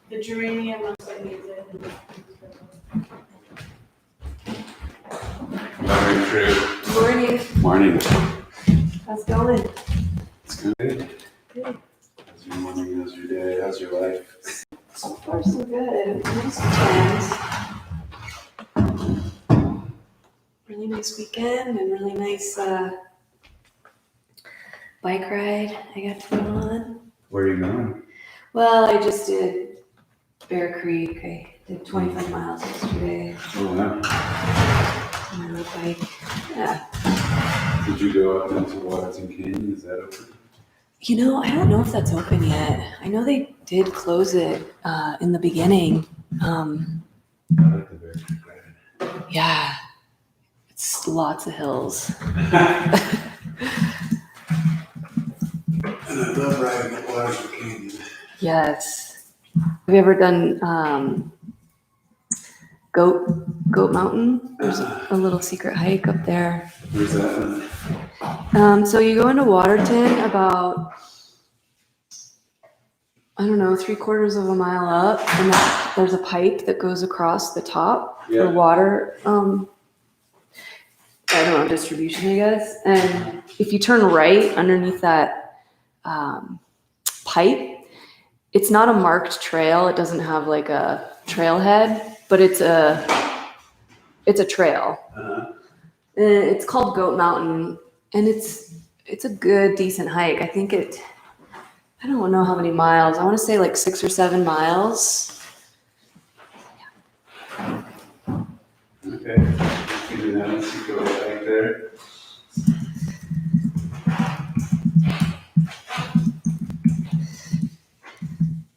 the geranium looks like needs it. Morning, Drew. Morning. Morning. How's it going? It's good. Good. How's your morning? How's your day? How's your life? So far, so good. Nice weekend. Really nice weekend and really nice bike ride I got to go on. Where are you going? Well, I just did Bear Creek. I did 25 miles yesterday Oh, wow. on my road bike. Yeah. Did you go up into Waterton Canyon? Is that open? You know, I don't know if that's open yet. I know they did close it in the beginning. I like the Bear Creek ride. Yeah, it's lots of hills. And I love riding the Waterton Canyon. Yes. Have you ever done Goat Mountain? There's a little secret hike up there. Where's that one? So you go into Waterton about, I don't know, 3/4 of a mile up, and there's a pipe that goes across the top for water. I don't know, distribution, I guess. And if you turn right underneath that pipe, it's not a marked trail. It doesn't have like a trailhead, but it's a trail. Uh-huh. It's called Goat Mountain, and it's a good, decent hike. I think I don't know how many miles. I want to say like 6 or 7 miles. Okay. You do that. You go back there.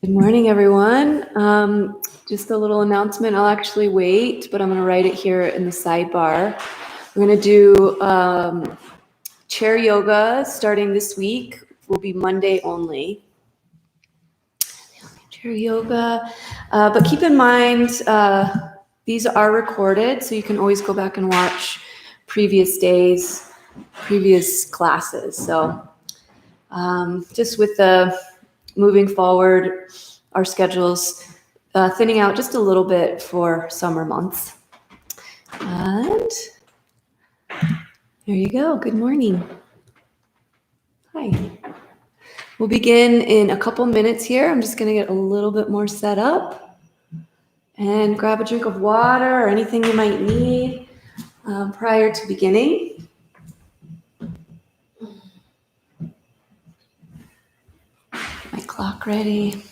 Good morning, everyone. Just a little announcement. I'll actually wait, but I'm going to write it here in the sidebar. We're going to do chair yoga starting this week. Will be Monday only. Chair yoga. But keep in mind, these are recorded, so you can always go back and watch previous days, previous classes. So just with the moving forward, our schedules thinning out just a little bit for summer months. And there you go. Good morning. Hi. We'll begin in a couple minutes here. I'm just going to get a little bit more set up and grab a drink of water or anything you might need prior to beginning. My clock ready.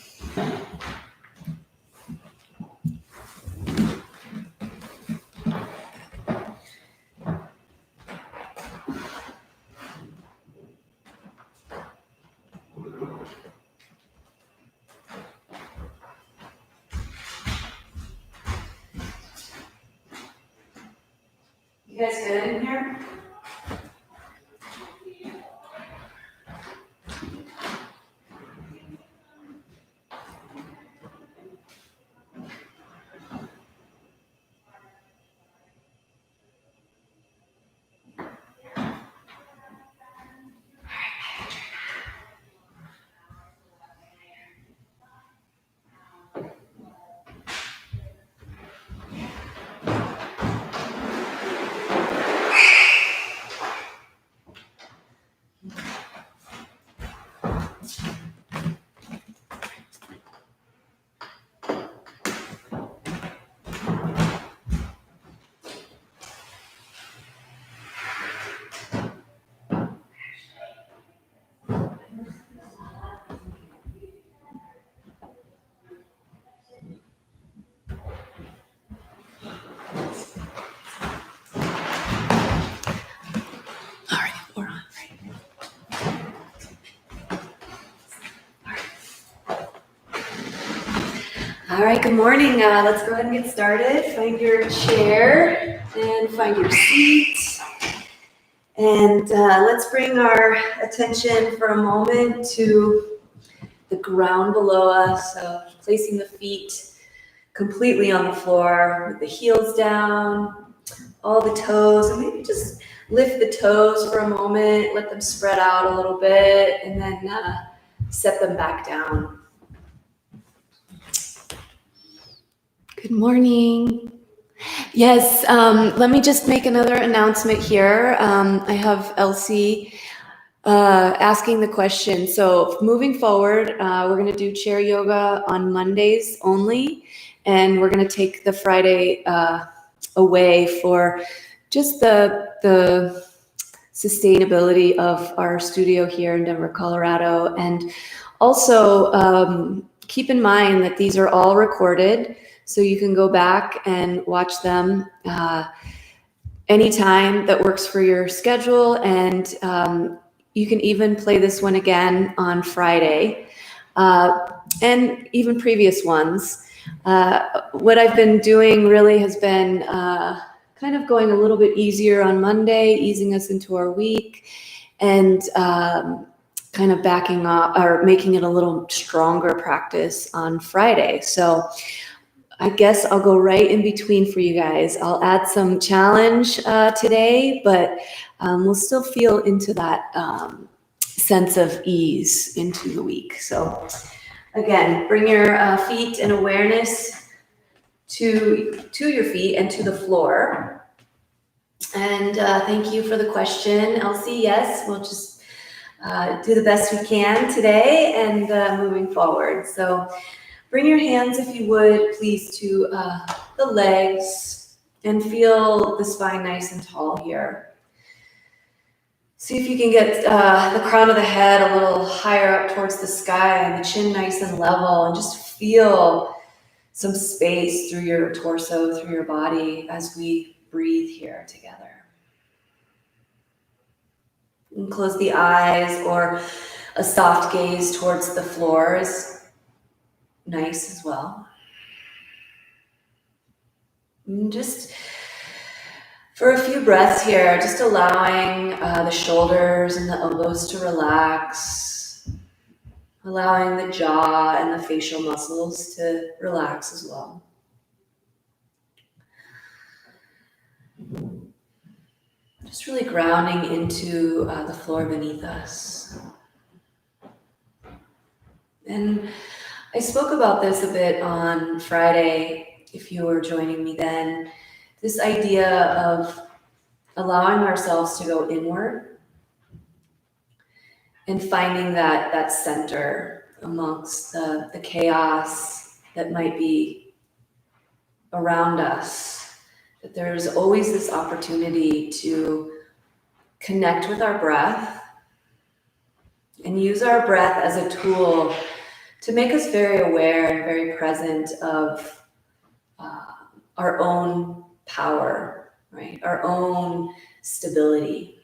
You guys good in here? All right, good morning. Let's go ahead and get started. Find your chair and find your seat. And let's bring our attention for a moment to the ground below us. So placing the feet completely on the floor with the heels down, all the toes, and maybe just lift the toes for a moment, let them spread out a little bit, and then set them back down. Good morning. Yes, let me just make another announcement here. I have Elsie asking the question. So moving forward, we're going to do chair yoga on Mondays only, and we're going to take the Friday away for just the sustainability of our studio here in Denver, Colorado, and also keep in mind that these are all recorded, so you can go back and watch them anytime that works for your schedule, and you can even play this one again on Friday, and even previous ones. What I've been doing really has been kind of going a little bit easier on Monday, easing us into our week, and kind of backing off or making it a little stronger practice on Friday. So I guess I'll go right in between for you guys. I'll add some challenge today, but we'll still feel into that sense of ease into the week. So again, bring your feet and awareness to your feet and to the floor. And thank you for the question, Elsie. Yes, we'll just do the best we can today and moving forward. So bring your hands, if you would, please, to the legs and feel the spine nice and tall here. See if you can get the crown of the head a little higher up towards the sky and the chin nice and level, and just feel some space through your torso, through your body as we breathe here together. And close the eyes, or a soft gaze towards the floor is nice as well. And just for a few breaths here, just allowing the shoulders and the elbows to relax, allowing the jaw and the facial muscles to relax as well. Just really grounding into the floor beneath us. And I spoke about this a bit on Friday, if you were joining me then, this idea of allowing ourselves to go inward and finding that center amongst the chaos that might be around us. That there's always this opportunity to connect with our breath and use our breath as a tool to make us very aware and very present of our own power, right? Our own stability.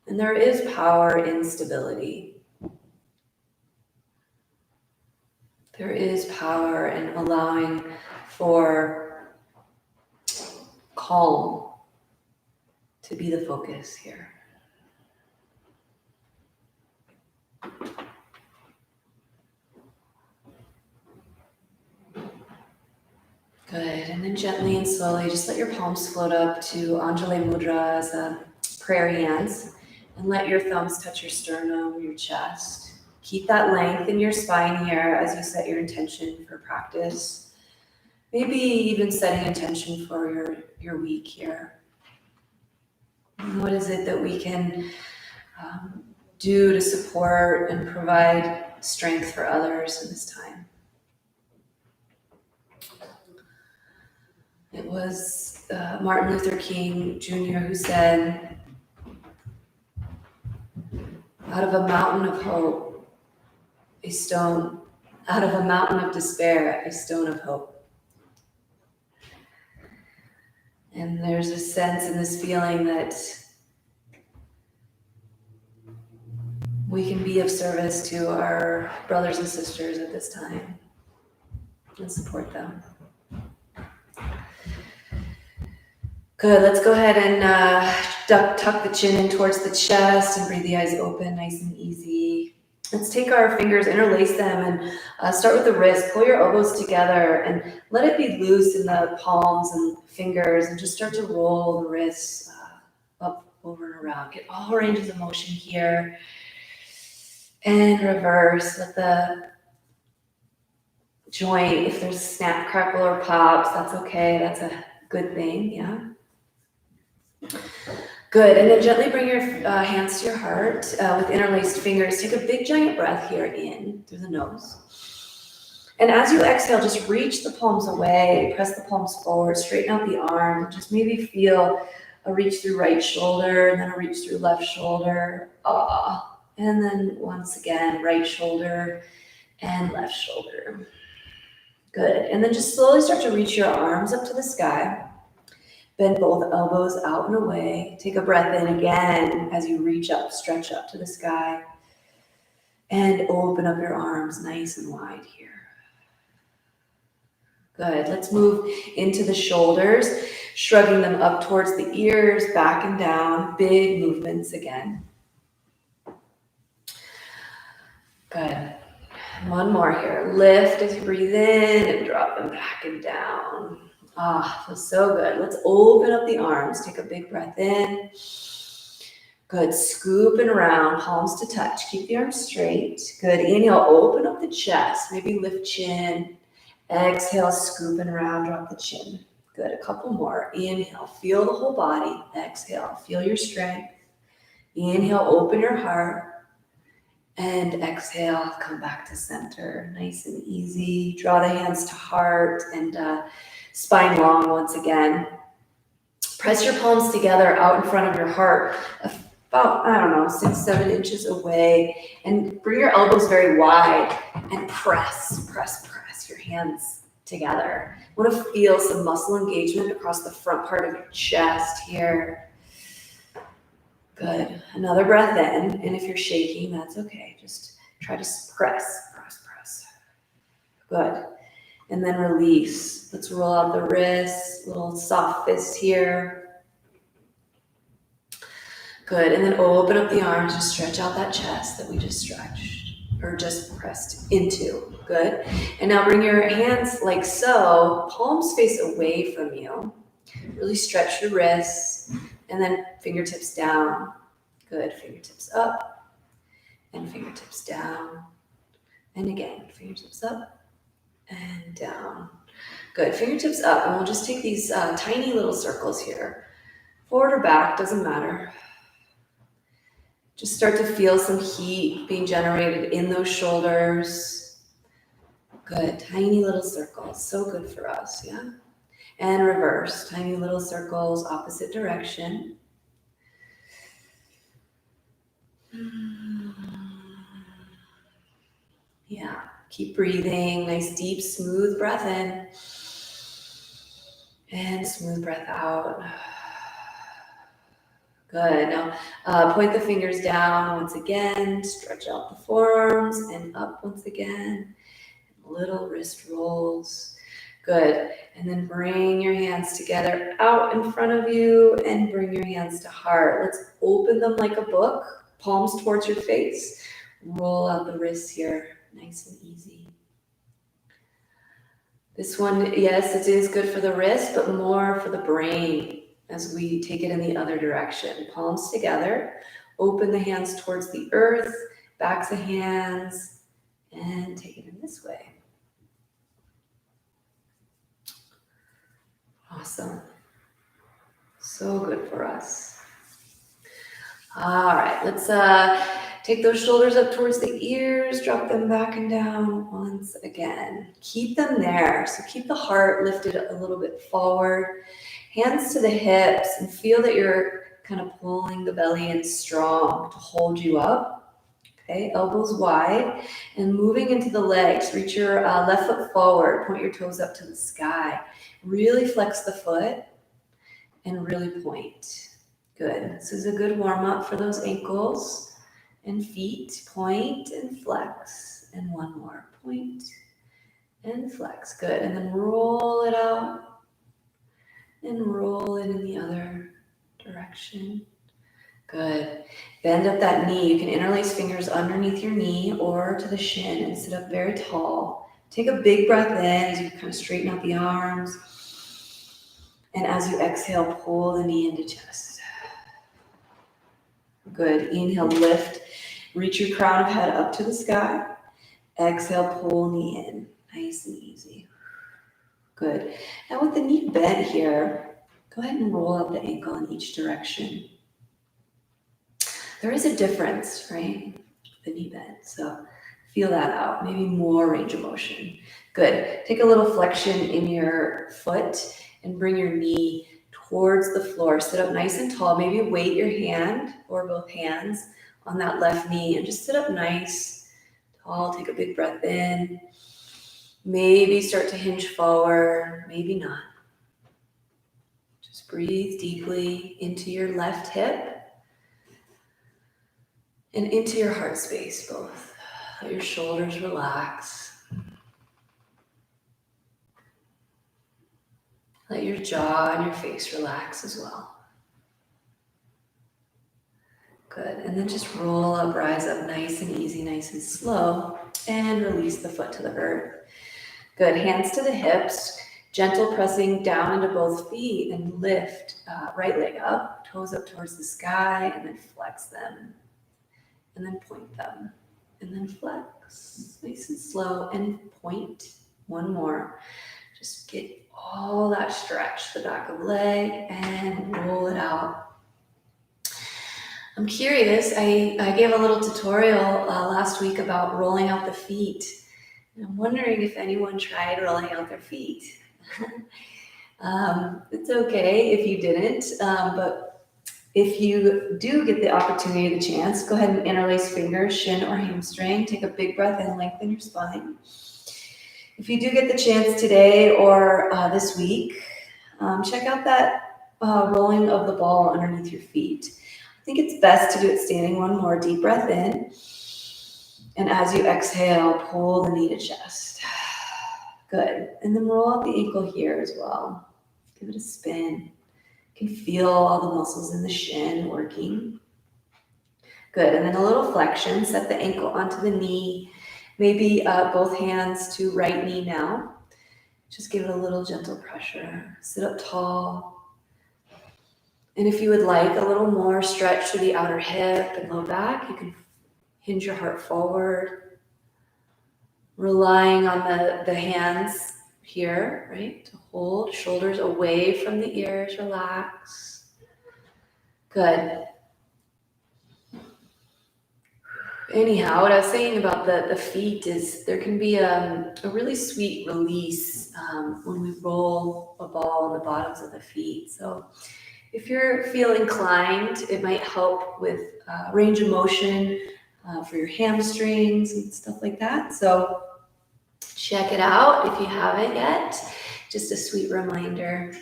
And there is power in stability. There is power in allowing for calm to be the focus here. Good, and then gently and slowly, just let your palms float up to Anjali Mudra as a prayer hands, and let your thumbs touch your sternum, your chest. Keep that length in your spine here as you set your intention for practice. Maybe even setting intention for your week here. And what is it that we can do to support and provide strength for others in this time? It was Martin Luther King Jr. who said, out of a mountain of hope, a stone, out of a mountain of despair, a stone of hope. And there's a sense in this feeling that we can be of service to our brothers and sisters at this time and support them. Good, let's go ahead and tuck the chin in towards the chest and breathe the eyes open, nice and easy. Let's take our fingers, interlace them, and start with the wrist. Pull your elbows together and let it be loose in the palms and fingers, and just start to roll the wrists up, over, and around. Get all ranges of motion here. And reverse. Let the joint. If there's snap, crackle, or pops, that's okay. That's a good thing, yeah. Good, and then gently bring your hands to your heart with interlaced fingers. Take a big giant breath here in through the nose. And as you exhale, just reach the palms away, press the palms forward, straighten out the arms. Just maybe feel a reach through right shoulder, and then a reach through left shoulder. And then once again, right shoulder and left shoulder. Good, and then just slowly start to reach your arms up to the sky. Bend both elbows out and away. Take a breath in again as you reach up, stretch up to the sky. And open up your arms nice and wide here. Good. Let's move into the shoulders, shrugging them up towards the ears, back and down. Big movements again. Good. One more here. Lift as you breathe in and drop them back and down. Feels so good. Let's open up the arms. Take a big breath in. Good. Scoop and around, palms to touch. Keep the arms straight. Good. Inhale, open up the chest. Maybe lift chin. Exhale, scoop and around, drop the chin. Good. A couple more. Inhale, feel the whole body. Exhale, feel your strength. Inhale, open your heart. And exhale, come back to center. Nice and easy. Draw the hands to heart and spine long once again. Press your palms together out in front of your heart, about, 6-7 inches away. And bring your elbows very wide and press your hands together. I want to feel some muscle engagement across the front part of your chest here. Good. Another breath in. And if you're shaking, that's okay. Just try to press. Good. And then release. Let's roll out the wrists, little soft fists here. Good. And then open up the arms. Just stretch out that chest that we just stretched or just pressed into. Good. And now bring your hands like so, palms face away from you. Really stretch your wrists. And then fingertips down. Good. Fingertips up and fingertips down. And again, fingertips up and down. Good. Fingertips up. And we'll just take these tiny little circles here. Forward or back, doesn't matter. Just start to feel some heat being generated in those shoulders. Good. Tiny little circles. So good for us, yeah? And reverse, tiny little circles, opposite direction. Yeah, keep breathing. Nice, deep, smooth breath in. And smooth breath out. Good. Now, point the fingers down once again. Stretch out the forearms and up once again. Little wrist rolls. Good. And then bring your hands together out in front of you and bring your hands to heart. Let's open them like a book, palms towards your face. Roll out the wrists here, nice and easy. This one, yes, it is good for the wrist, but more for the brain as we take it in the other direction. Palms together, open the hands towards the earth, backs of hands, and take it in this way. Awesome. So good for us. All right, let's take those shoulders up towards the ears, drop them back and down once again. Keep them there. So keep the heart lifted a little bit forward. Hands to the hips and feel that you're kind of pulling the belly in strong to hold you up. Okay, elbows wide and moving into the legs. Reach your left foot forward, point your toes up to the sky. Really flex the foot and really point. Good. This is a good warm up for those ankles and feet. Point and flex. And one more. Point and flex. Good. And then roll it out and roll it in the other direction. Good. Bend up that knee. You can interlace fingers underneath your knee or to the shin and sit up very tall. Take a big breath in as you kind of straighten out the arms. And as you exhale, pull the knee into chest. Good. Inhale, lift. Reach your crown of head up to the sky. Exhale, pull knee in. nice and easy. Good. Now with the knee bent here, go ahead and roll out the ankle in each direction. There is a difference, right? The knee bend. So feel that out. Maybe more range of motion. Good. Take a little flexion in your foot and bring your knee towards the floor. Sit up nice and tall. Maybe weight your hand or both hands on that left knee and just sit up nice, tall. Take a big breath in. Maybe start to hinge forward. Maybe not. Just breathe deeply into your left hip and into your heart space both. Let your shoulders relax. Let your jaw and your face relax as well. Good. And then just roll up, rise up nice and easy, nice and slow, and release the foot to the earth. Good. Hands to the hips, gentle pressing down into both feet and lift right leg up, toes up towards the sky, and then flex them. And then point them. And then flex. Nice and slow and point. One more. Just get all that stretch, the back of the leg, and roll it out. I'm curious, I gave a little tutorial last week about rolling out the feet. And I'm wondering if anyone tried rolling out their feet. It's okay if you didn't, but if you do get the opportunity, the chance, go ahead and interlace fingers, shin or hamstring. Take a big breath in, lengthen your spine. If you do get the chance today or this week, check out that rolling of the ball underneath your feet. I think it's best to do it standing. One more deep breath in. And as you exhale, pull the knee to chest. Good. And then roll out the ankle here as well. Give it a spin. You can feel all the muscles in the shin working. Good. And then a little flexion. Set the ankle onto the knee. Maybe both hands to right knee now. Just give it a little gentle pressure. Sit up tall. And if you would like a little more stretch to the outer hip and low back, you can hinge your heart forward, relying on the hands here, right? To hold shoulders away from the ears, relax. Good. Anyhow, what I was saying about the feet is there can be a really sweet release when we roll a ball on the bottoms of the feet. So if you're feeling inclined, it might help with range of motion for your hamstrings and stuff like that. So check it out if you haven't yet. Just a sweet reminder.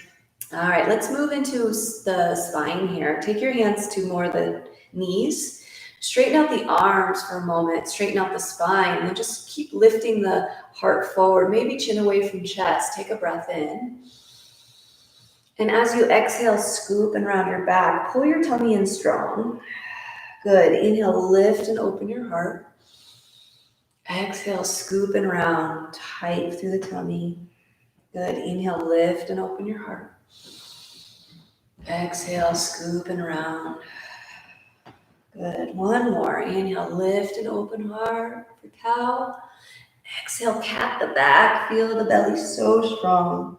All right, let's move into the spine here. Take your hands to more the knees. Straighten out the arms for a moment. Straighten out the spine. And then just keep lifting the heart forward. Maybe chin away from chest. Take a breath in. And as you exhale, scoop and round your back. Pull your tummy in strong. Good. Inhale, lift and open your heart. Exhale, scoop and round. Tight through the tummy. Good. Inhale, lift and open your heart. Exhale, scoop and round. Good. One more. Inhale, lift and open heart for cow. Exhale, cat the back. Feel the belly so strong.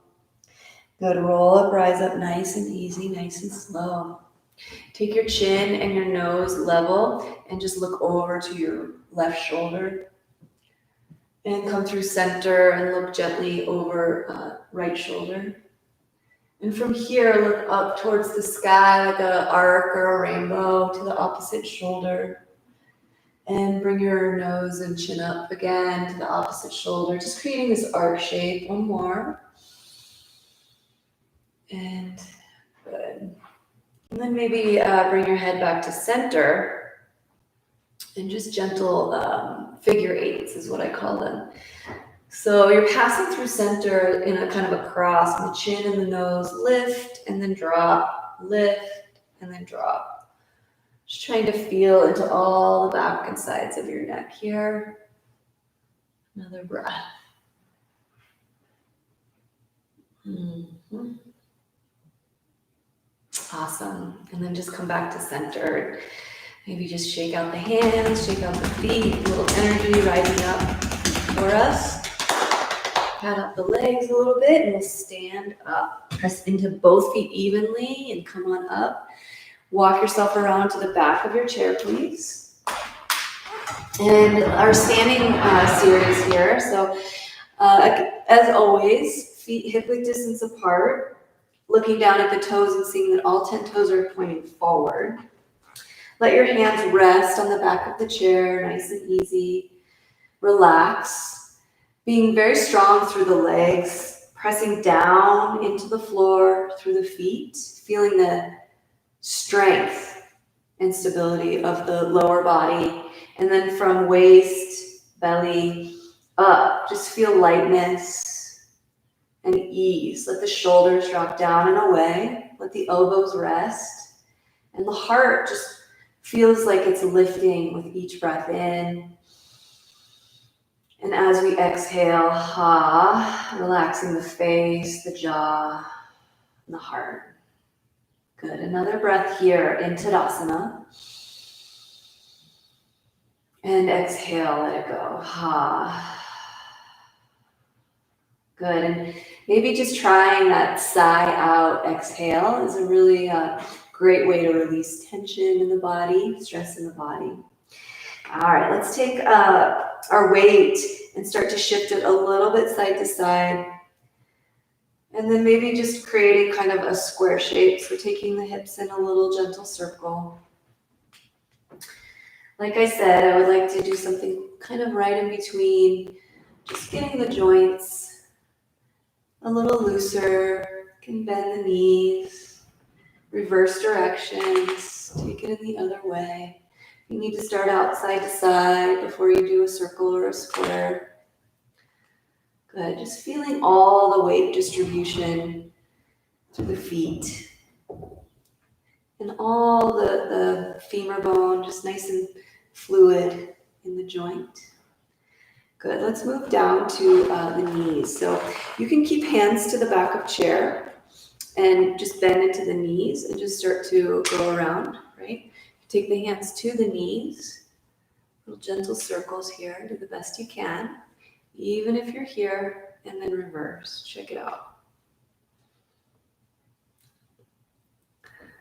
Good. Roll up, rise up nice and easy, nice and slow. Take your chin and your nose level and just look over to your left shoulder. And come through center and look gently over right shoulder. And from here, look up towards the sky like an arc or a rainbow to the opposite shoulder. And bring your nose and chin up again to the opposite shoulder, just creating this arc shape. One more. And good. And then maybe bring your head back to center and just gentle figure eights is what I call them. So you're passing through center in a kind of a cross, and the chin and the nose lift and then drop, lift and then drop. Just trying to feel into all the back and sides of your neck here. Another breath. Mm-hmm. Awesome. And then just come back to center. Maybe just shake out the hands, shake out the feet, a little energy rising up for us. Pat out the legs a little bit and we'll stand up. Press into both feet evenly and come on up. Walk yourself around to the back of your chair, please. And our standing series here. So as always, feet hip width distance apart, looking down at the toes and seeing that all 10 toes are pointing forward. Let your hands rest on the back of the chair, nice and easy. Relax, being very strong through the legs, pressing down into the floor through the feet, feeling the strength and stability of the lower body. And then from waist, belly, up, just feel lightness and ease. Let the shoulders drop down and away. Let the elbows rest. And the heart just feels like it's lifting with each breath in. And as we exhale, relaxing the face, the jaw, and the heart. Good. Another breath here in Tadasana. And exhale, let it go. Good. And maybe just trying that sigh out exhale is a really great way to release tension in the body, stress in the body. All right, let's take our weight and start to shift it a little bit side to side. And then maybe just creating kind of a square shape. So taking the hips in a little gentle circle. Like I said, I would like to do something kind of right in between, just getting the joints a little looser. You can bend the knees, reverse directions, take it in the other way. You need to start out side to side before you do a circle or a square. Good, just feeling all the weight distribution through the feet. And all the femur bone just nice and fluid in the joint. Good, let's move down to the knees. So you can keep hands to the back of chair and just bend into the knees and just start to go around, right? Take the hands to the knees, little gentle circles here, do the best you can, even if you're here, and then reverse, check it out.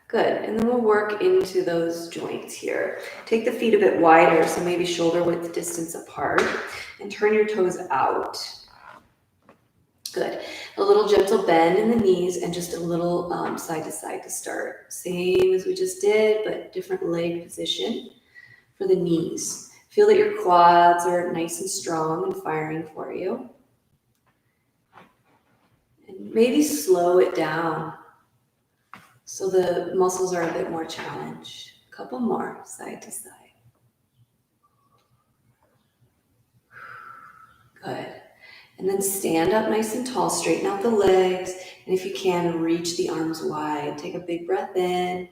Good, and then we'll work into those joints here. Take the feet a bit wider, so maybe shoulder width distance apart, and turn your toes out. Good, a little gentle bend in the knees and just a little side to side to start. Same as we just did, but different leg position for the knees. Feel that your quads are nice and strong and firing for you. And maybe slow it down so the muscles are a bit more challenged. A couple more, side to side. Good. And then stand up nice and tall, straighten out the legs, and if you can, reach the arms wide. Take a big breath in,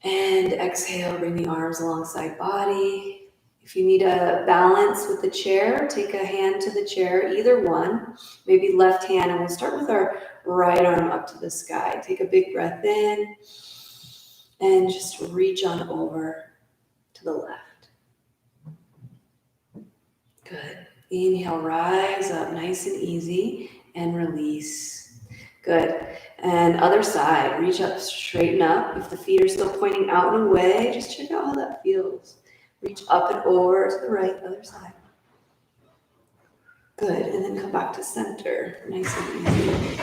and exhale, bring the arms alongside body. If you need a balance with the chair, take a hand to the chair, either one, maybe left hand, and we'll start with our right arm up to the sky. Take a big breath in, and just reach on over to the left. Good. Inhale, rise up nice and easy, and release. Good. And other side, reach up, straighten up. If the feet are still pointing out and away, just check out how that feels. Reach up and over to the right, other side. Good, and then come back to center, nice and easy.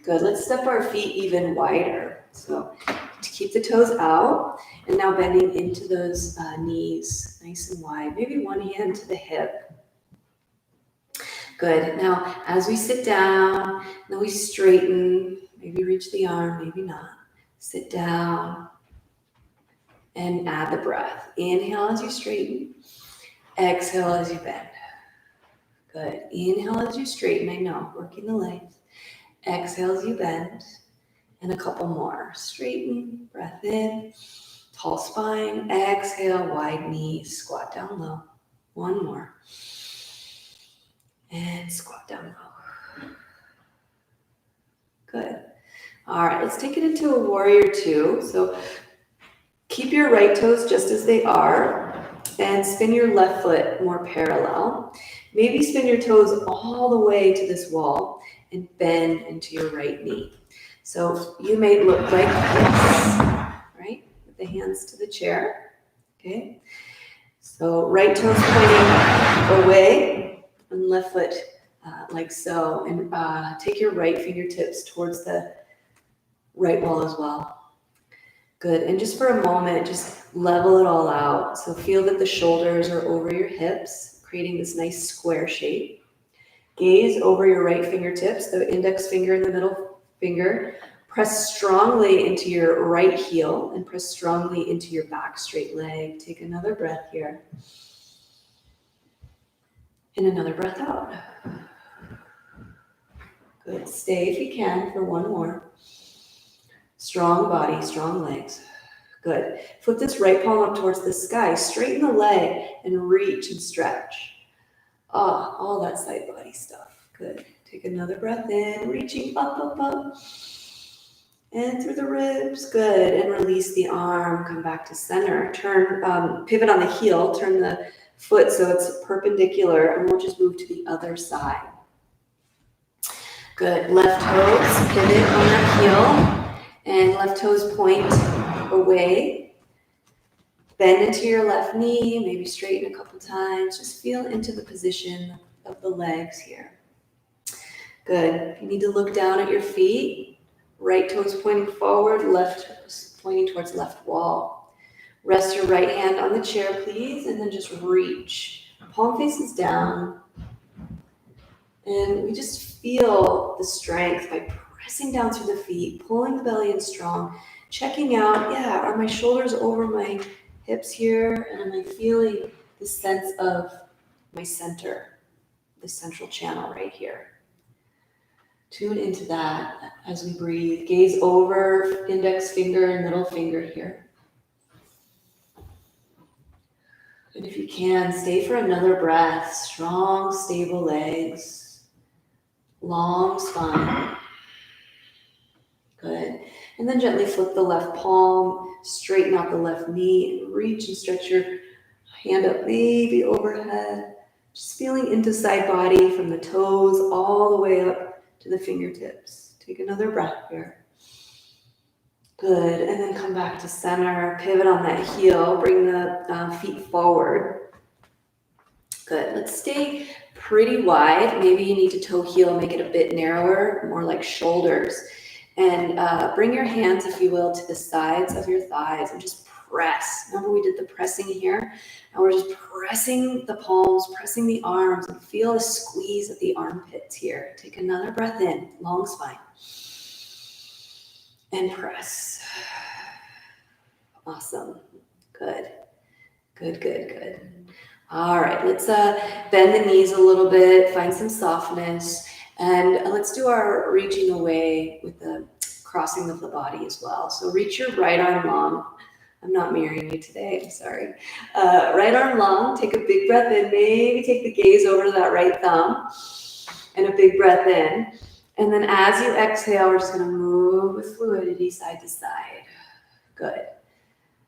Good, let's step our feet even wider. So to keep the toes out, and now bending into those knees, nice and wide. Maybe one hand to the hip. Good. Now, as we sit down, then we straighten, maybe reach the arm, maybe not. Sit down and add the breath. Inhale as you straighten. Exhale as you bend. Good. Inhale as you straighten. I know, working the legs. Exhale as you bend. And a couple more. Straighten, breath in, tall spine. Exhale, wide knees, squat down low. One more. And squat down low. Good. All right, let's take it into a warrior two. So keep your right toes just as they are and spin your left foot more parallel. Maybe spin your toes all the way to this wall and bend into your right knee. So you may look like this, right? With the hands to the chair, okay? So right toes pointing away and left foot like so. And take your right fingertips towards the right wall as well. Good, and just for a moment, just level it all out. So feel that the shoulders are over your hips, creating this nice square shape. Gaze over your right fingertips, the index finger and the middle finger. Press strongly into your right heel and press strongly into your back straight leg. Take another breath here. And another breath out. Good, stay if you can for one more. Strong body, strong legs. Good. Flip this right palm up towards the sky. Straighten the leg and reach and stretch. All that side body stuff. Good. Take another breath in, reaching up, up, up. And through the ribs. Good. And release the arm. Come back to center. Turn, pivot on the heel. Turn the foot so it's perpendicular. And we'll just move to the other side. Good. Left toes, pivot on that heel. And left toes point away. Bend into your left knee, maybe straighten a couple times. Just feel into the position of the legs here. Good. If you need to look down at your feet, right toes pointing forward, left toes pointing towards left wall. Rest your right hand on the chair, please, and then just reach. Palm faces down. And we just feel the strength by pressing down through the feet, pulling the belly in strong, checking out, are my shoulders over my hips here, and am I feeling the sense of my center, the central channel right here. Tune into that as we breathe. Gaze over index finger and middle finger here. And if you can, stay for another breath. Strong, stable legs, long spine. Good. And then gently flip the left palm, straighten out the left knee, and reach and stretch your hand up, maybe overhead. Just feeling into side body from the toes all the way up to the fingertips. Take another breath here. Good. And then come back to center. Pivot on that heel. Bring the feet forward. Good. Let's stay pretty wide. Maybe you need to toe heel, make it a bit narrower, more like shoulders. And bring your hands, if you will, to the sides of your thighs and just press. Remember we did the pressing here? And we're just pressing the palms, pressing the arms, and feel a squeeze at the armpits here. Take another breath in, long spine. And press. Awesome. Good. Good, good, good. All right, let's bend the knees a little bit, find some softness. And let's do our reaching away with the crossing of the body as well. So reach your right arm long. I'm not mirroring you today, I'm sorry. Right arm long, take a big breath in. Maybe take the gaze over to that right thumb and a big breath in. And then as you exhale, we're just gonna move with fluidity side to side. Good.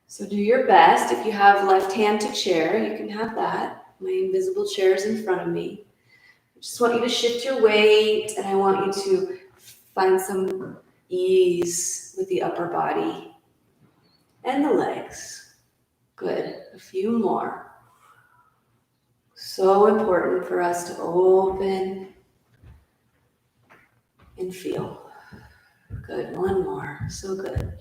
So do your best. If you have left hand to chair, you can have that. My invisible chair is in front of me. I just want you to shift your weight, and I want you to find some ease with the upper body and the legs. Good. A few more. So important for us to open and feel. Good. One more. So good.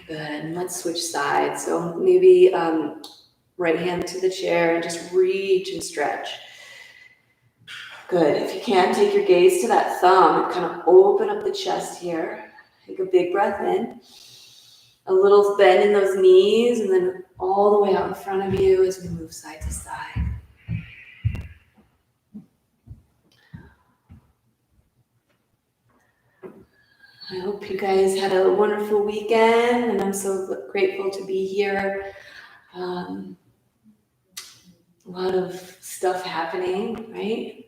Good. And let's switch sides. So maybe right hand to the chair and just reach and stretch. Good. If you can, take your gaze to that thumb and kind of open up the chest here. Take a big breath in. A little bend in those knees, and then all the way out in front of you as we move side to side. I hope you guys had a wonderful weekend, and I'm so grateful to be here. A lot of stuff happening, right,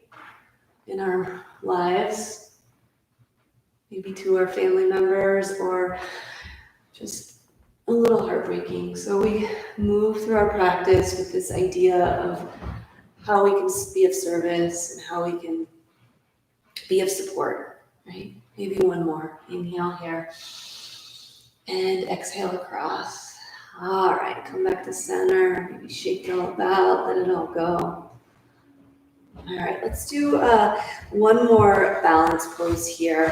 in our lives, maybe to our family members or just a little heartbreaking. So we move through our practice with this idea of how we can be of service and how we can be of support, right? Maybe one more. Inhale here and exhale across. All right, come back to center. Maybe shake it all about, let it all go. All right, let's do one more balance pose here.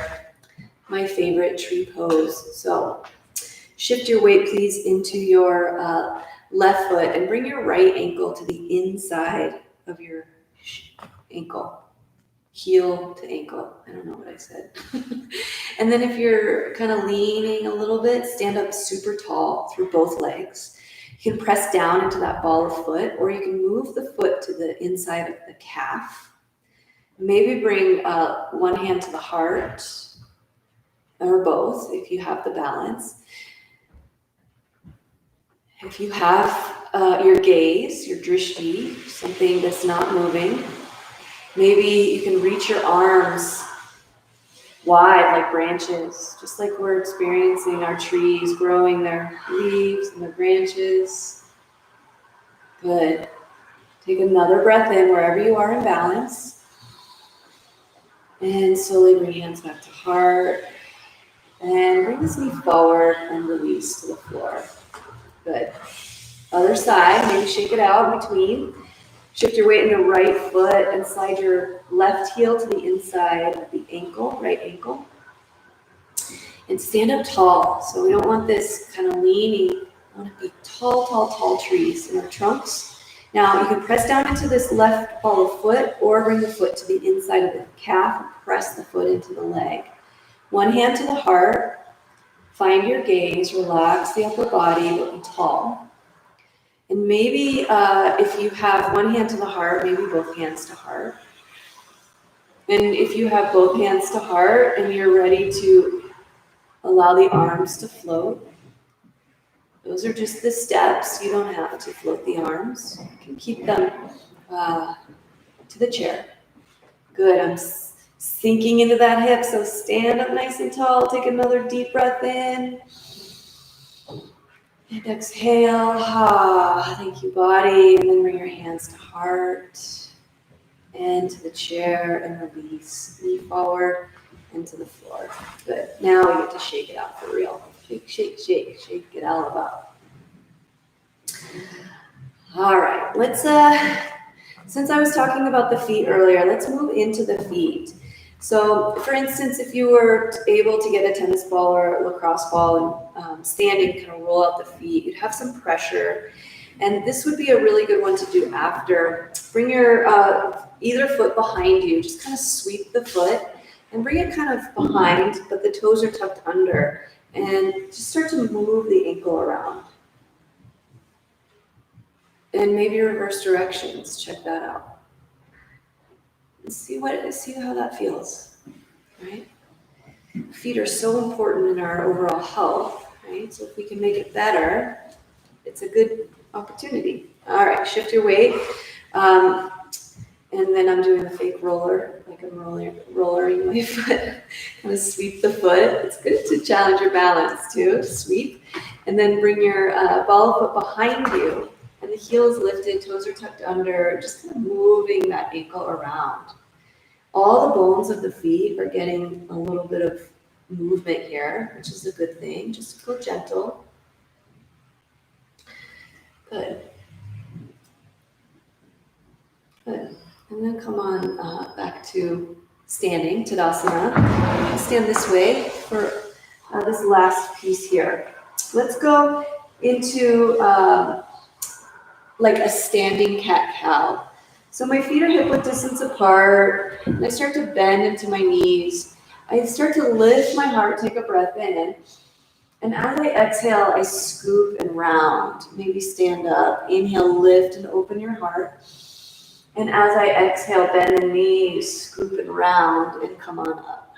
My favorite tree pose. So shift your weight, please, into your left foot and bring your right ankle to the inside of your ankle. Heel to ankle. I don't know what I said. And then if you're kind of leaning a little bit, stand up super tall through both legs. You can press down into that ball of foot, or you can move the foot to the inside of the calf. Maybe bring one hand to the heart, or both if you have the balance. If you have your gaze, your drishti, something that's not moving, maybe you can reach your arms wide like branches, just like we're experiencing our trees growing their leaves and their branches. Good. Take another breath in wherever you are in balance. And slowly bring hands back to heart. And bring this knee forward and release to the floor. Good. Other side, maybe shake it out in between. Shift your weight into right foot and slide your left heel to the inside of the ankle, right ankle. And stand up tall. So we don't want this kind of leaning. I want to be tall, tall, tall trees in our trunks. Now you can press down into this left ball of foot or bring the foot to the inside of the calf and press the foot into the leg. One hand to the heart. Find your gaze, relax the upper body, but be tall. And maybe if you have one hand to the heart, maybe both hands to heart. And if you have both hands to heart and you're ready to allow the arms to float, those are just the steps. You don't have to float the arms. You can keep them to the chair. Good, I'm sinking into that hip, so stand up nice and tall. Take another deep breath in. And exhale, thank you, body. And then bring your hands to heart and to the chair and release. Knee forward and to the floor. Good. Now we get to shake it out for real. Shake, shake, shake, shake it all about. All right, let's, since I was talking about the feet earlier, let's move into the feet. So, for instance, if you were able to get a tennis ball or a lacrosse ball and standing, kind of roll out the feet, you'd have some pressure. And this would be a really good one to do after. Bring your either foot behind you, just kind of sweep the foot and bring it kind of behind, but the toes are tucked under. And just start to move the ankle around. And maybe reverse directions, check that out. See how that feels, right? Feet are so important in our overall health, right? So if we can make it better, it's a good opportunity. All right, shift your weight. And then I'm doing the fake roller, like I'm rollering my foot. Kind of sweep the foot. It's good to challenge your balance too. Sweep. And then bring your ball of foot behind you. And the heel is lifted, toes are tucked under, just kind of moving that ankle around. All the bones of the feet are getting a little bit of movement here, which is a good thing. Just go gentle. Good. Good. And then come on back to standing, Tadasana. Stand this way for this last piece here. Let's go into like a standing cat-cow. So my feet are hip-width distance apart, and I start to bend into my knees. I start to lift my heart, take a breath in, and as I exhale, I scoop and round. Maybe stand up, inhale, lift and open your heart. And as I exhale, bend the knees, scoop and round, and come on up.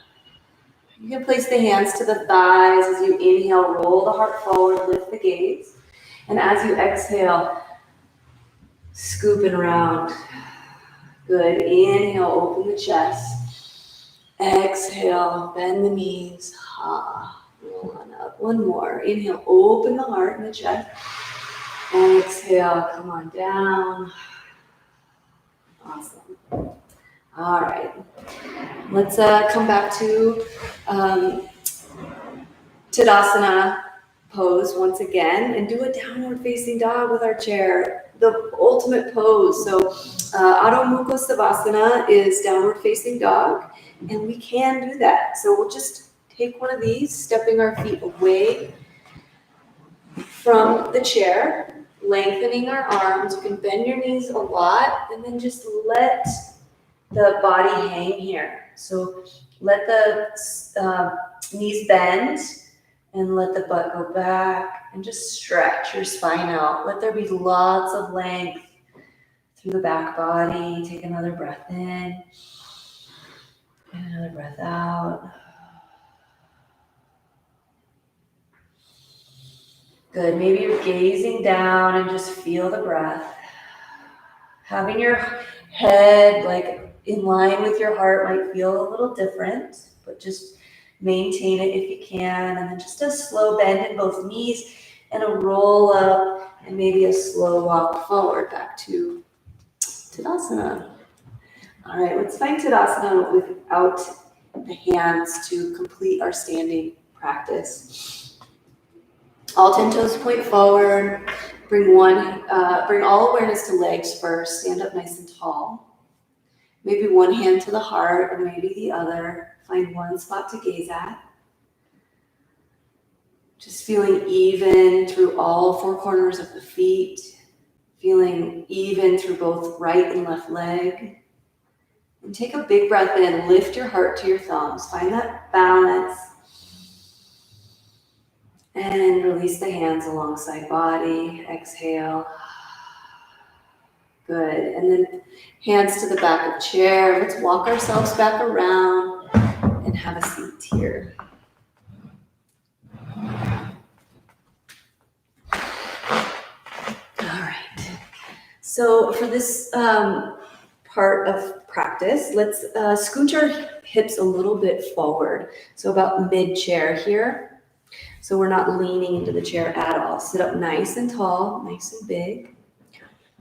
You can place the hands to the thighs as you inhale, roll the heart forward, lift the gaze. And as you exhale, scoop and round. Good. Inhale, open the chest. Exhale, bend the knees. Roll on up. One more. Inhale, open the heart and the chest. Exhale, come on down. Awesome. All right. Let's come back to Tadasana pose once again and do a downward facing dog with our chair, the ultimate pose. So Adho Mukha Savasana is downward facing dog, and we can do that. So we'll just take one of these, stepping our feet away from the chair, lengthening our arms. You can bend your knees a lot, and then just let the body hang here. So let the knees bend, and let the butt go back, and just stretch your spine out. Let there be lots of length through the back body. Take another breath in, and another breath out. Good, maybe you're gazing down and just feel the breath. Having your head like in line with your heart might feel a little different, but just maintain it if you can. And then just a slow bend in both knees and a roll up and maybe a slow walk forward back to Tadasana. All right, let's find Tadasana without the hands to complete our standing practice. All 10 toes point forward. Bring all awareness to legs first. Stand up nice and tall. Maybe one hand to the heart or maybe the other. Find one spot to gaze at. Just feeling even through all four corners of the feet. Feeling even through both right and left leg. And take a big breath in. Lift your heart to your thumbs. Find that balance. And release the hands alongside body. Exhale. Good. And then hands to the back of chair. Let's walk ourselves back around and have a seat here. All right. So for this part of practice, let's scooch our hips a little bit forward. So about mid-chair here. So we're not leaning into the chair at all. Sit up nice and tall, nice and big.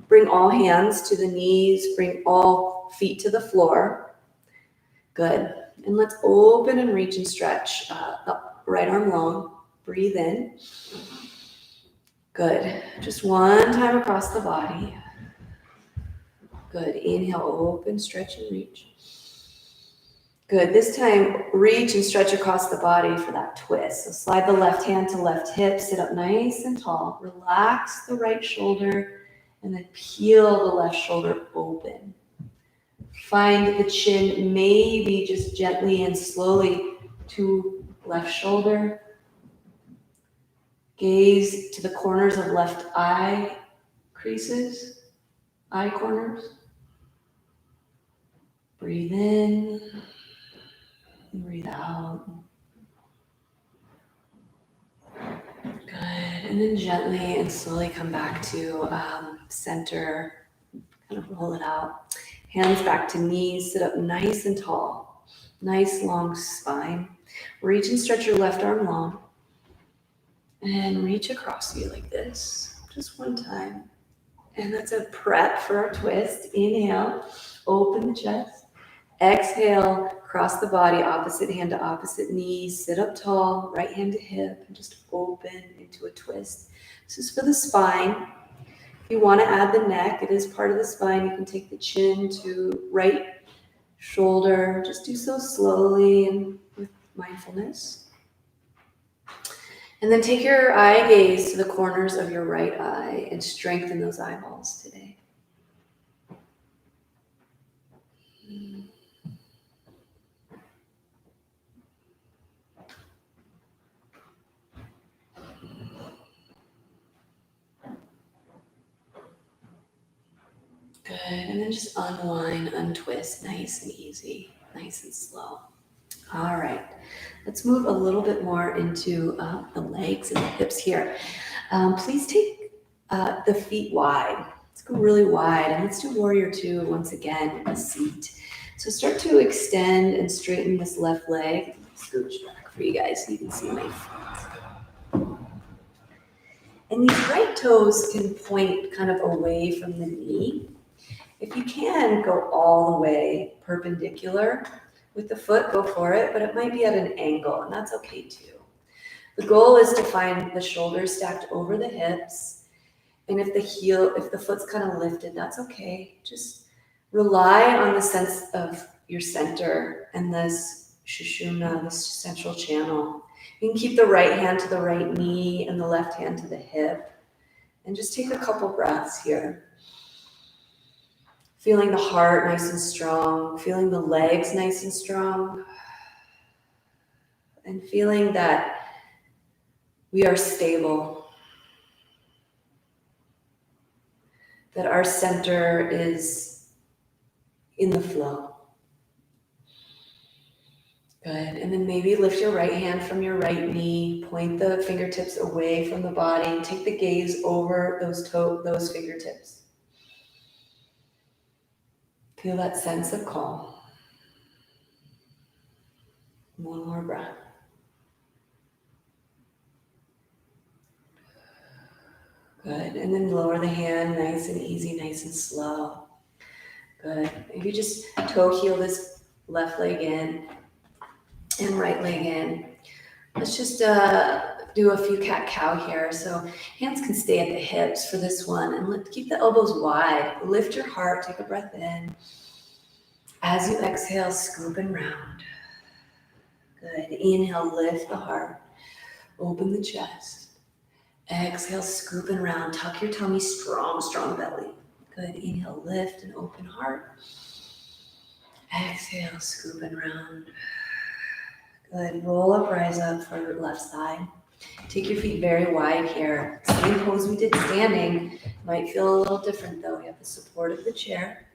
Bring all hands to the knees. Bring all feet to the floor. Good. And let's open and reach and stretch up, right arm long. Breathe in. Good. Just one time across the body. Good. Inhale, open, stretch, and reach. Good. This time, reach and stretch across the body for that twist. So slide the left hand to left hip. Sit up nice and tall. Relax the right shoulder and then peel the left shoulder open. Find the chin maybe just gently and slowly to left shoulder. Gaze to the corners of left eye creases, eye corners. Breathe in and breathe out. Good. And then gently and slowly come back to center. Kind of roll it out. Hands back to knees. Sit up nice and tall. Nice long spine. Reach and stretch your left arm long. And reach across you like this. Just one time. And that's a prep for our twist. Inhale. Open the chest. Exhale. Cross the body. Opposite hand to opposite knee. Sit up tall. Right hand to hip. And just open into a twist. This is for the spine. If you want to add the neck, it is part of the spine. You can take the chin to right shoulder. Just do so slowly and with mindfulness. And then take your eye gaze to the corners of your right eye and strengthen those eyeballs today. Good, and then just unwind, untwist, nice and easy, nice and slow. All right, let's move a little bit more into the legs and the hips here. Please take the feet wide. Let's go really wide, and let's do warrior two once again, a seat. So start to extend and straighten this left leg, scooch back for you guys so you can see my feet. And these right toes can point kind of away from the knee. If you can, go all the way perpendicular with the foot, go for it, but it might be at an angle, and that's okay too. The goal is to find the shoulders stacked over the hips, and if the foot's kind of lifted, that's okay. Just rely on the sense of your center and this shushumna, this central channel. You can keep the right hand to the right knee and the left hand to the hip, and just take a couple breaths here. Feeling the heart nice and strong, feeling the legs nice and strong, and feeling that we are stable, that our center is in the flow. Good, and then maybe lift your right hand from your right knee, point the fingertips away from the body, and take the gaze over those fingertips. Feel that sense of calm. One more breath. Good, and then lower the hand, nice and easy, nice and slow. Good, maybe just toe heel this left leg in and right leg in. Let's just do a few cat-cow here. So hands can stay at the hips for this one, and keep the elbows wide. Lift your heart, take a breath in. As you exhale, scoop and round. Good, inhale, lift the heart, open the chest. Exhale, scoop and round, tuck your tummy, strong belly. Good, inhale, lift and open heart. Exhale, scoop and round. Good, roll up, rise up for your left side. Take your feet very wide here. Same pose we did standing. Might feel a little different though. You have the support of the chair.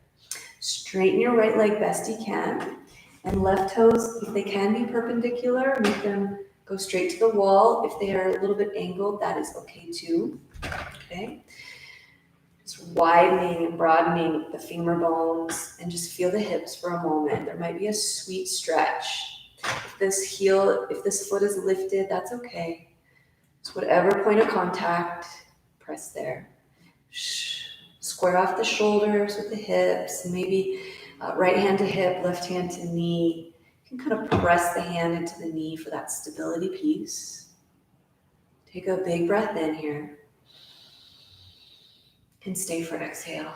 Straighten your right leg best you can. And left toes, if they can be perpendicular, make them go straight to the wall. If they are a little bit angled, that is okay too. Okay. Just widening and broadening the femur bones, and just feel the hips for a moment. There might be a sweet stretch. If this foot is lifted, that's okay. So whatever point of contact, press there. Square off the shoulders with the hips, and maybe right hand to hip, left hand to knee. You can kind of press the hand into the knee for that stability piece. Take a big breath in here. And stay for exhale.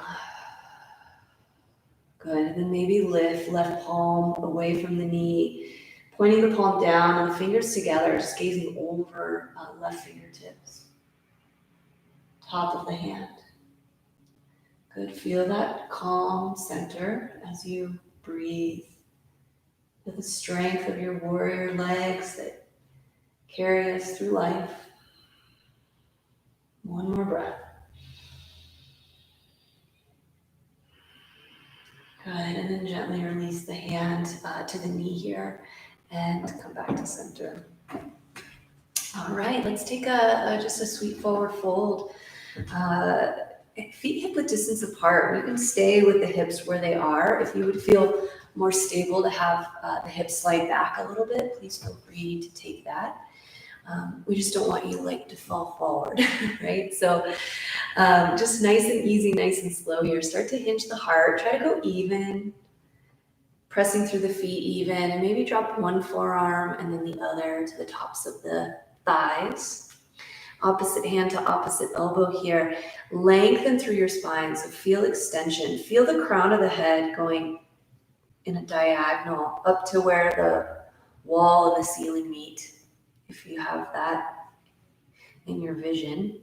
Good, and then maybe lift left palm away from the knee, pointing the palm down and the fingers together, just gazing over left fingertips. Top of the hand. Good, feel that calm center as you breathe. Feel the strength of your warrior legs that carry us through life. One more breath. Good, and then gently release the hand to the knee here and come back to center. All right, let's take just a sweet forward fold. Feet hip width distance apart. You can stay with the hips where they are. If you would feel more stable to have the hips slide back a little bit, please feel free to take that. We just don't want you to fall forward, right? So just nice and easy, nice and slow here. Start to hinge the heart. Try to go even, pressing through the feet even, and maybe drop one forearm and then the other to the tops of the thighs. Opposite hand to opposite elbow here. Lengthen through your spine, so feel extension. Feel the crown of the head going in a diagonal up to where the wall and the ceiling meet, if you have that in your vision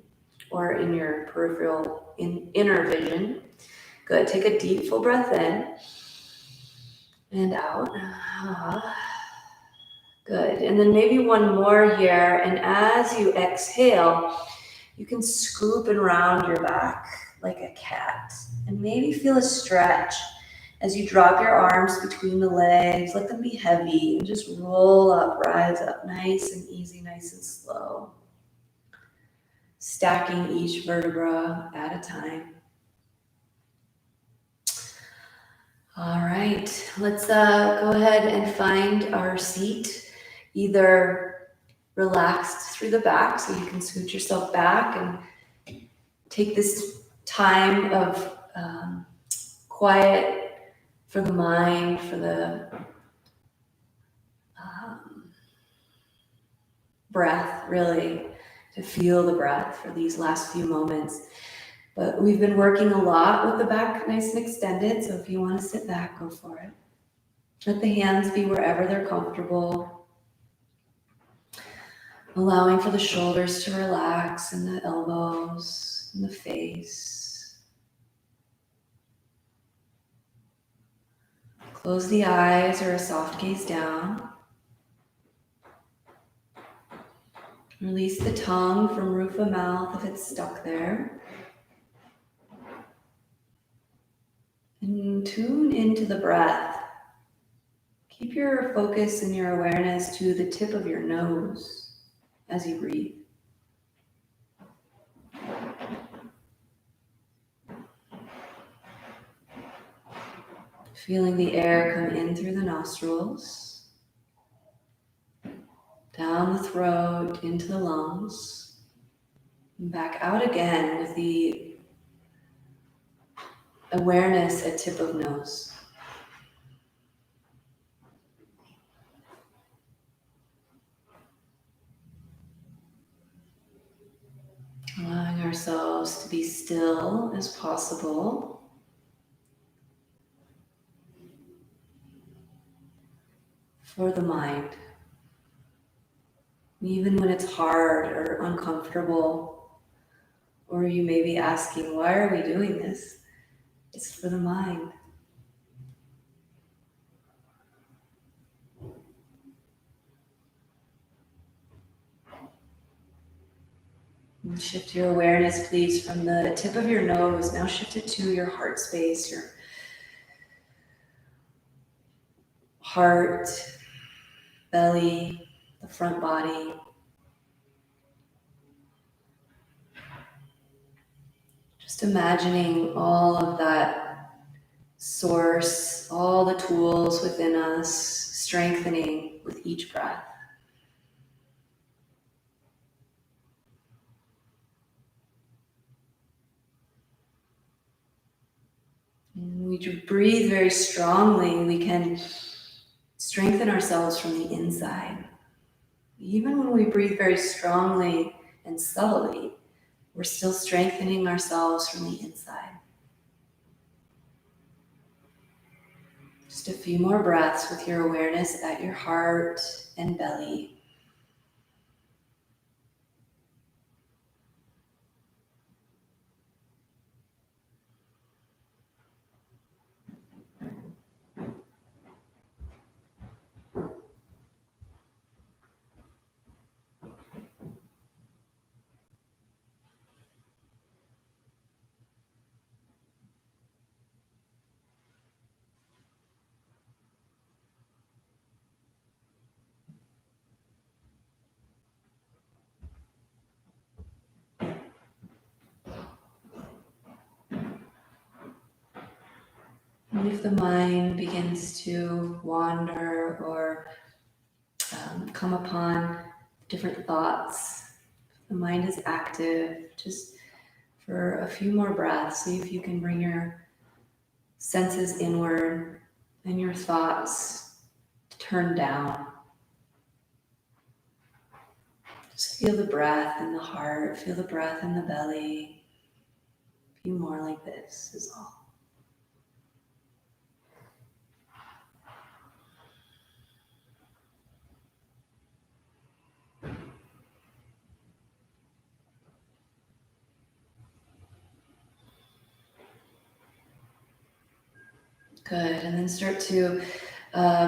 or in your peripheral inner vision. Good, take a deep full breath in and out. Good, and then maybe one more here, and as you exhale, you can scoop and round your back like a cat, and maybe feel a stretch as you drop your arms between the legs. Let them be heavy, and just roll up, rise up, nice and easy, nice and slow. Stacking each vertebra at a time. All right, let's go ahead and find our seat. either relaxed through the back, so you can scoot yourself back and take this time of quiet for the mind, for the breath, really, to feel the breath for these last few moments. But we've been working a lot with the back nice and extended, so if you want to sit back, go for it. Let the hands be wherever they're comfortable. Allowing for the shoulders to relax and the elbows and the face. Close the eyes or a soft gaze down. Release the tongue from roof of mouth if it's stuck there. And tune into the breath. Keep your focus and your awareness to the tip of your nose as you breathe. Feeling the air come in through the nostrils, down the throat, into the lungs, and back out again with the awareness at tip of nose. Allowing ourselves to be still as possible. For the mind. Even when it's hard or uncomfortable, or you may be asking, why are we doing this? It's for the mind. And shift your awareness, please, from the tip of your nose. Now shift it to your heart space, your heart, belly, the front body. Just imagining all of that source, all the tools within us, strengthening with each breath. When we breathe very strongly, we can strengthen ourselves from the inside. Even when we breathe very strongly and subtly, we're still strengthening ourselves from the inside. Just a few more breaths with your awareness at your heart and belly. And if the mind begins to wander or come upon different thoughts, if the mind is active, just for a few more breaths, see if you can bring your senses inward and your thoughts to turn down. Just feel the breath in the heart, feel the breath in the belly. A few more like this is all. Good, and then start to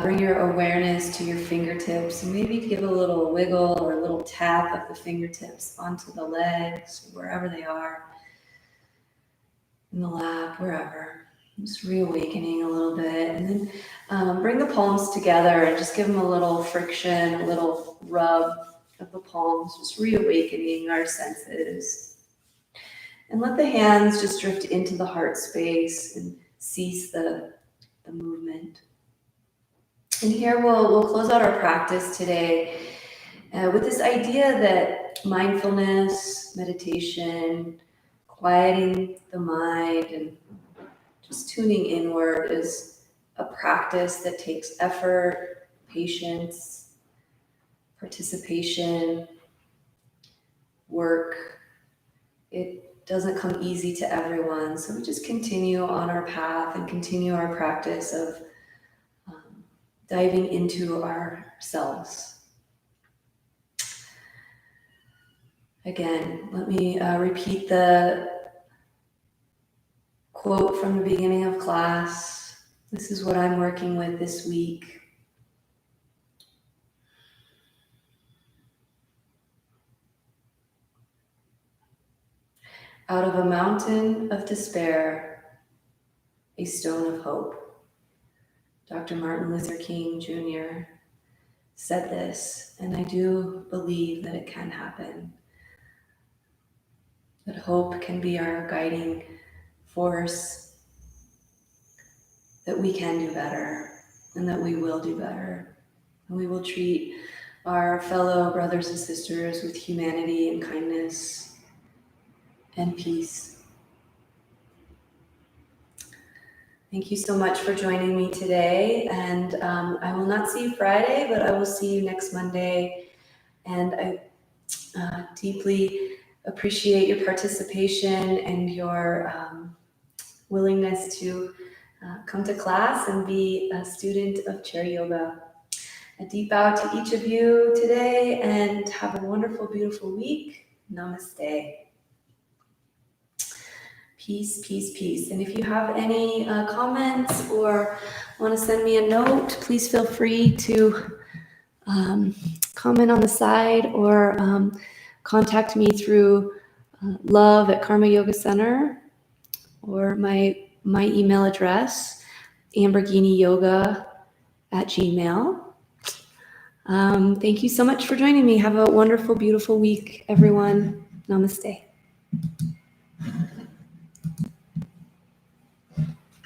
bring your awareness to your fingertips and maybe give a little wiggle or a little tap of the fingertips onto the legs, wherever they are, in the lap, wherever. Just reawakening a little bit, and then bring the palms together and just give them a little friction, a little rub of the palms, just reawakening our senses. And let the hands just drift into the heart space and cease the movement. And here we'll close out our practice today with this idea that mindfulness, meditation, quieting the mind, and just tuning inward is a practice that takes effort, patience, participation, work. It doesn't come easy to everyone, so we just continue on our path and continue our practice of diving into ourselves. Again, let me repeat the quote from the beginning of class. This is what I'm working with this week. Out of a mountain of despair, a stone of hope. Dr. Martin Luther King Jr. said this, and I do believe that it can happen. That hope can be our guiding force, that we can do better, and that we will do better. And we will treat our fellow brothers and sisters with humanity and kindness and peace. Thank you so much for joining me today. And I will not see you Friday, but I will see you next Monday. And I deeply appreciate your participation and your willingness to come to class and be a student of chair yoga. A deep bow to each of you today, and have a wonderful, beautiful week. Namaste. Peace, peace, peace. And if you have any comments or want to send me a note, please feel free to comment on the side or contact me through love at Karma Yoga Center or my email address, amberghiniyoga@gmail.com. Thank you so much for joining me. Have a wonderful, beautiful week, everyone. Namaste.